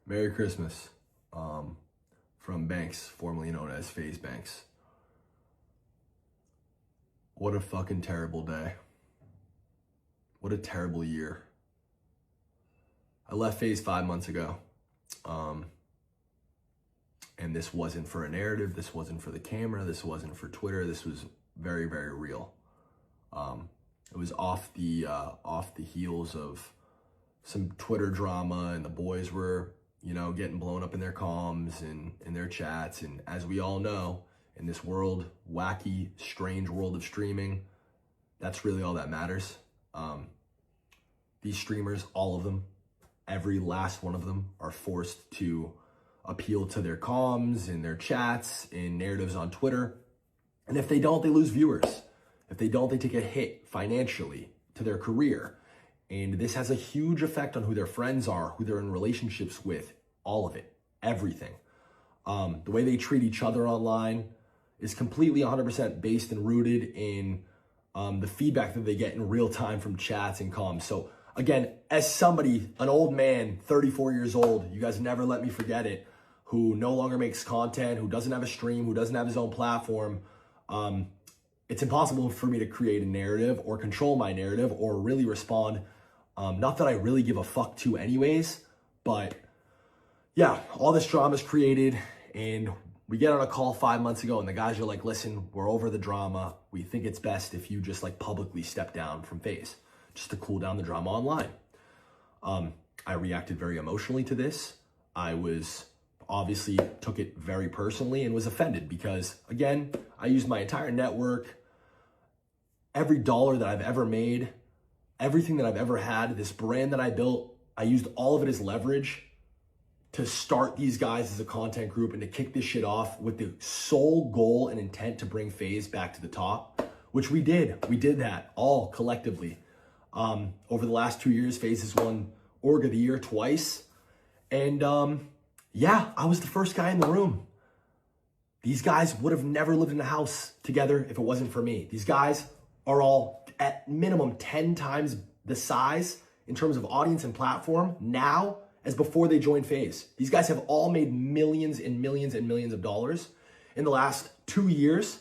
Merry Christmas from Banks, formerly known as Faze Banks. What a fucking terrible day. What a terrible year. I left Faze 5 months ago. And this wasn't for a narrative. This wasn't for the camera. This wasn't for Twitter. This was very, very real. It was off the heels of some Twitter drama, and the boys were, getting blown up in their comms and in their chats. And as we all know, in this world, wacky, strange world of streaming, that's really all that matters. These streamers, all of them, every last one of them, are forced to appeal to their comms and their chats and narratives on Twitter. And if they don't, they lose viewers. If they don't, they take a hit financially to their career. And this has a huge effect on who their friends are, who they're in relationships with, all of it, everything. The way they treat each other online is completely 100% based and rooted in the feedback that they get in real time from chats and comms. So again, as somebody, an old man, 34 years old, you guys never let me forget it, who no longer makes content, who doesn't have a stream, who doesn't have his own platform, it's impossible for me to create a narrative or control my narrative or really respond. Not that I really give a fuck to anyways, but yeah, all this drama is created, and we get on a call 5 months ago and the guys are like, listen, we're over the drama. We think it's best if you just publicly step down from Faze, just to cool down the drama online. I reacted very emotionally to this. I obviously took it very personally and was offended because, again, I used my entire network, every dollar that I've ever made, everything that I've ever had, this brand that I built, I used all of it as leverage to start these guys as a content group and to kick this shit off with the sole goal and intent to bring Faze back to the top, which we did. We did that all collectively. Over the last 2 years, Faze has won Org of the Year twice. And yeah, I was the first guy in the room. These guys would have never lived in a house together if it wasn't for me. These guys are all at minimum 10 times the size in terms of audience and platform now as before they joined Faze. These guys have all made millions and millions and millions of dollars in the last 2 years,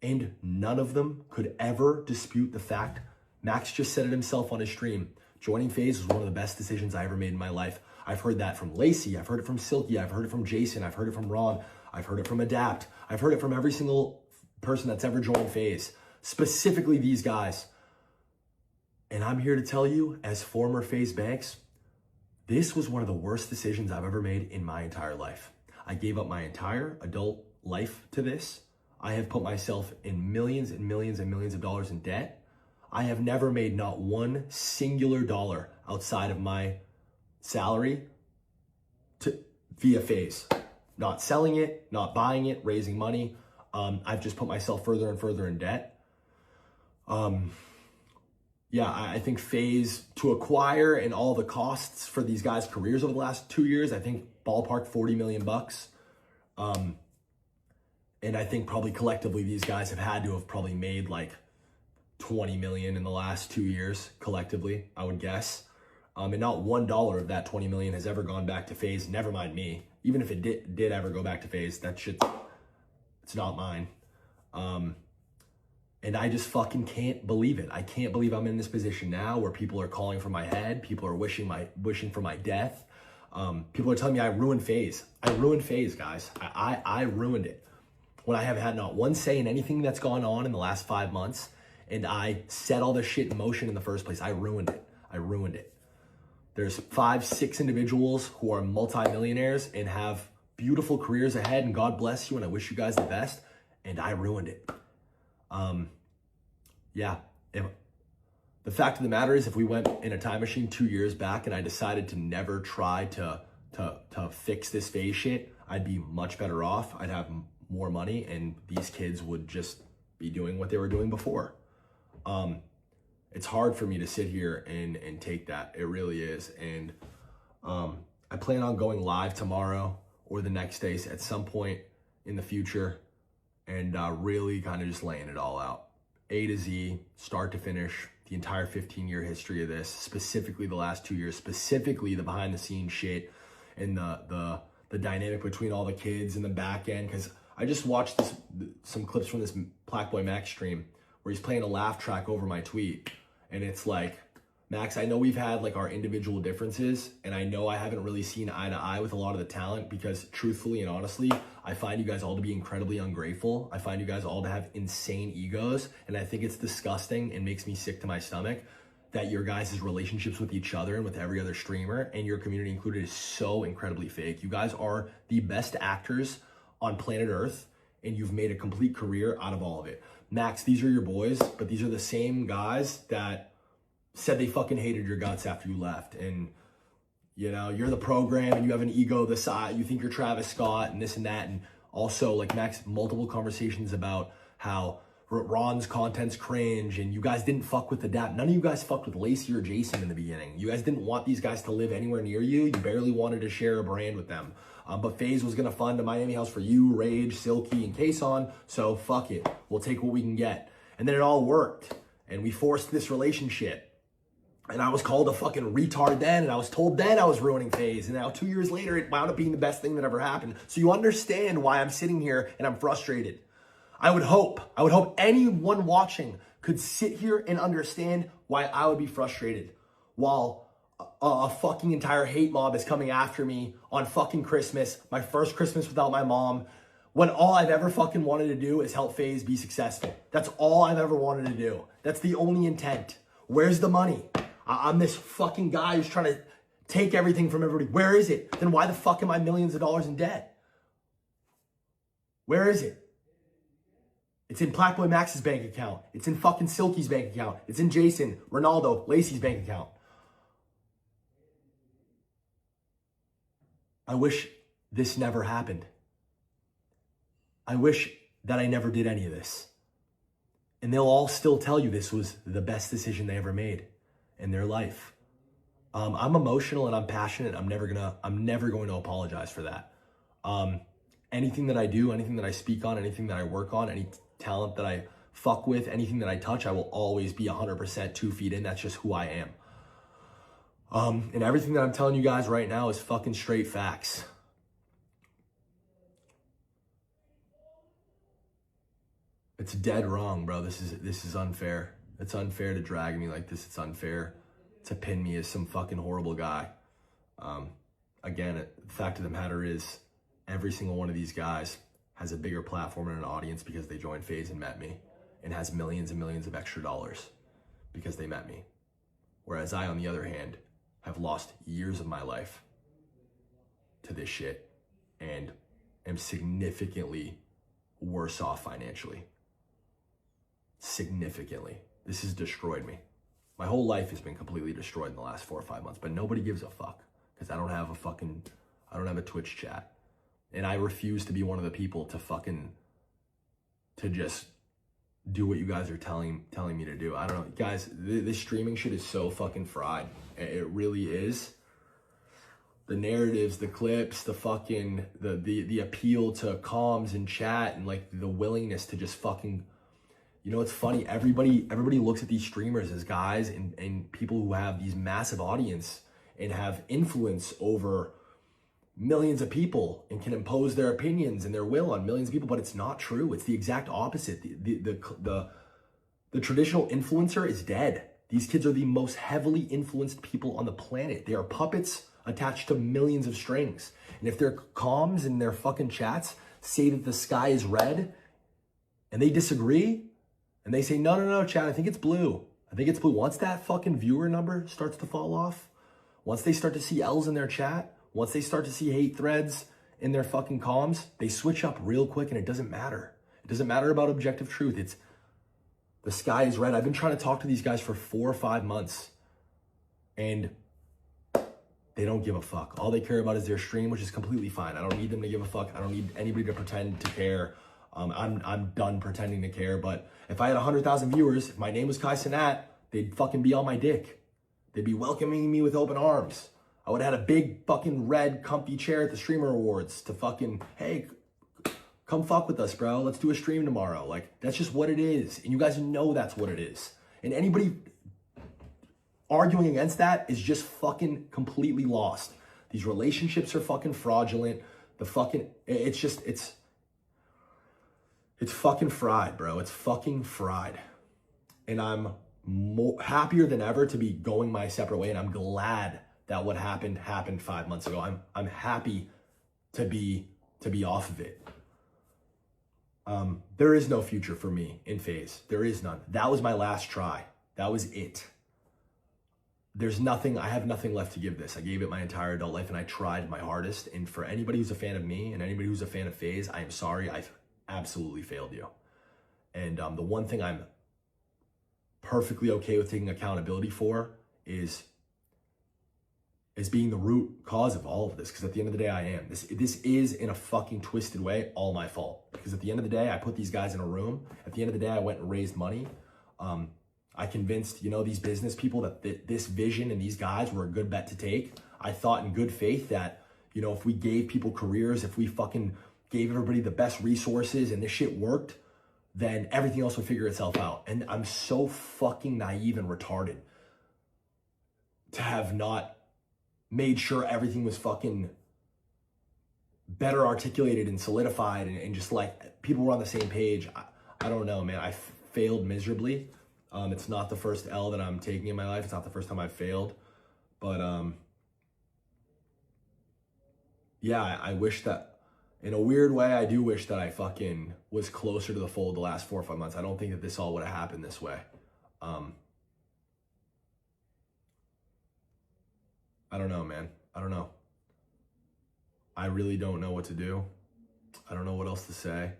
and none of them could ever dispute the fact. Max just said it himself on his stream. Joining Faze was one of the best decisions I ever made in my life. I've heard that from Lacey. I've heard it from Silky. I've heard it from Jason. I've heard it from Ron. I've heard it from Adapt. I've heard it from every single person that's ever joined Faze, specifically these guys. And I'm here to tell you, as former Faze Banks, this was one of the worst decisions I've ever made in my entire life. I gave up my entire adult life to this. I have put myself in millions and millions and millions of dollars in debt. I have never made not one singular dollar outside of my salary via Faze. Not selling it, not buying it, raising money. I've just put myself further and further in debt. Yeah, I think Faze, to acquire and all the costs for these guys' careers over the last 2 years, I think ballpark $40 million bucks. And I think probably collectively these guys have had to have probably made 20 million in the last 2 years collectively, I would guess. And not $1 of that 20 million has ever gone back to Faze. Never mind me. Even if it did ever go back to Faze, that shit, it's not mine. And I just fucking can't believe it. I can't believe I'm in this position now where people are calling for my head. People are wishing for my death. People are telling me I ruined Faze. I ruined Faze, guys. I ruined it. When I have had not one say in anything that's gone on in the last 5 months, and I set all this shit in motion in the first place. I ruined it. I ruined it. There's 5, 6 individuals who are multimillionaires and have beautiful careers ahead, and God bless you, and I wish you guys the best, and I ruined it. Yeah, the fact of the matter is, if we went in a time machine 2 years back and I decided to never try to fix this Faze shit, I'd be much better off. I'd have more money, and these kids would just be doing what they were doing before. It's hard for me to sit here and take that. It really is. And I plan on going live tomorrow or the next day at some point in the future and really kind of just laying it all out. A to Z, start to finish, the entire 15-year history of this, specifically the last 2 years, specifically the behind the scenes shit, and the dynamic between all the kids in the back end. Because I just watched some clips from this Black Boy Max stream where he's playing a laugh track over my tweet, and it's like, Max, I know we've had like our individual differences, and I know I haven't really seen eye to eye with a lot of the talent, because truthfully and honestly, I find you guys all to be incredibly ungrateful. I find you guys all to have insane egos, and I think it's disgusting and makes me sick to my stomach that your guys' relationships with each other and with every other streamer, and your community included, is so incredibly fake. You guys are the best actors on planet Earth, and you've made a complete career out of all of it. Max, these are your boys, but these are the same guys that said they fucking hated your guts after you left. And, you know, you're the program and you have an ego the size, you think you're Travis Scott and this and that. And also, like, Max, multiple conversations about how Ron's content's cringe and you guys didn't fuck with the dap. None of you guys fucked with Lacey or Jason in the beginning. You guys didn't want these guys to live anywhere near you. You barely wanted to share a brand with them. But Faze was gonna fund a Miami house for you, Rage, Silky, and Kason. So fuck it, we'll take what we can get. And then it all worked, and we forced this relationship. And I was called a fucking retard then, and I was told then I was ruining Faze. And now 2 years later, it wound up being the best thing that ever happened. So you understand why I'm sitting here and I'm frustrated. I would hope anyone watching could sit here and understand why I would be frustrated while a fucking entire hate mob is coming after me on fucking Christmas, my first Christmas without my mom, when all I've ever fucking wanted to do is help Faze be successful. That's all I've ever wanted to do. That's the only intent. Where's the money? I'm this fucking guy who's trying to take everything from everybody. Where is it? Then why the fuck am I millions of dollars in debt? Where is it? It's in Black Boy Max's bank account. It's in fucking Silky's bank account. It's in Jason, Ronaldo, Lacey's bank account. I wish this never happened. I wish that I never did any of this. And they'll all still tell you this was the best decision they ever made in their life. I'm emotional and I'm passionate. I'm never going to apologize for that. Anything that I do, anything that I speak on, anything that I work on, any talent that I fuck with, anything that I touch, I will always be 100% 2 feet in. That's just who I am. And everything that I'm telling you guys right now is fucking straight facts. It's dead wrong, bro. This is unfair. It's unfair to drag me like this. It's unfair to pin me as some fucking horrible guy. Again, the fact of the matter is, every single one of these guys has a bigger platform and an audience because they joined Faze and met me, and has millions and millions of extra dollars because they met me. Whereas I, on the other hand, have lost years of my life to this shit and am significantly worse off financially. Significantly. This has destroyed me. My whole life has been completely destroyed in the last 4 or 5 months, but nobody gives a fuck because I don't have a Twitch chat. And I refuse to be one of the people to just do what you guys are telling me to do. I don't know, guys, this streaming shit is so fucking fried. It really is. The narratives, the clips, the fucking, the appeal to comms and chat, and like the willingness to just fucking, you know, it's funny. Everybody looks at these streamers as guys and people who have these massive audience and have influence over millions of people and can impose their opinions and their will on millions of people, but it's not true. It's the exact opposite. The traditional influencer is dead. These kids are the most heavily influenced people on the planet. They are puppets attached to millions of strings. And if their comms and their fucking chats say that the sky is red and they disagree and they say, no, chat, I think it's blue. I think it's blue. Once that fucking viewer number starts to fall off, once they start to see L's in their chat, once they start to see hate threads in their fucking comms, they switch up real quick, and it doesn't matter. It doesn't matter about objective truth. It's the sky is red. I've been trying to talk to these guys for 4 or 5 months, and they don't give a fuck. All they care about is their stream, which is completely fine. I don't need them to give a fuck. I don't need anybody to pretend to care. I'm done pretending to care. But if I had 100,000 viewers, if my name was Kai Cenat, they'd fucking be on my dick. They'd be welcoming me with open arms. I would have had a big fucking red comfy chair at the Streamer Awards to fucking, hey, come fuck with us, bro. Let's do a stream tomorrow. Like, that's just what it is. And you guys know that's what it is. And anybody arguing against that is just fucking completely lost. These relationships are fucking fraudulent. It's fucking fried, bro. It's fucking fried. And I'm happier than ever to be going my separate way. And I'm glad that what happened 5 months ago. I'm happy to be off of it. There is no future for me in Faze. There is none. That was my last try. That was it. There's nothing, I have nothing left to give this. I gave it my entire adult life and I tried my hardest. And for anybody who's a fan of me and anybody who's a fan of Faze, I am sorry. I've absolutely failed you. And the one thing I'm perfectly okay with taking accountability for is being the root cause of all of this. Because at the end of the day, I am. This is, in a fucking twisted way, all my fault. Because at the end of the day, I put these guys in a room. At the end of the day, I went and raised money. I convinced, these business people that this vision and these guys were a good bet to take. I thought in good faith that, if we gave people careers, if we fucking gave everybody the best resources and this shit worked, then everything else would figure itself out. And I'm so fucking naive and retarded to have not made sure everything was fucking better articulated and solidified and just like people were on the same page. I don't know, man. I failed miserably. It's not the first L that I'm taking in my life. It's not the first time I've failed. But yeah, I wish that, in a weird way, I do wish that I fucking was closer to the fold the last 4 or 5 months. I don't think that this all would have happened this way. I don't know, man. I don't know. I really don't know what to do. I don't know what else to say.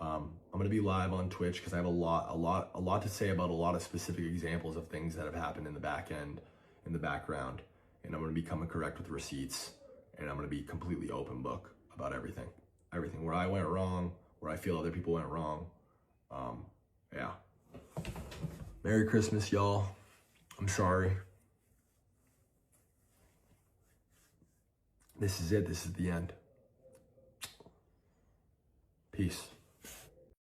I'm gonna be live on Twitch because I have a lot to say about a lot of specific examples of things that have happened in the back end, in the background, and I'm gonna be coming correct with receipts, and I'm gonna be completely open book about everything where I went wrong, where I feel other people went wrong. Yeah. Merry Christmas, y'all. I'm sorry. This is it. This is the end. Peace.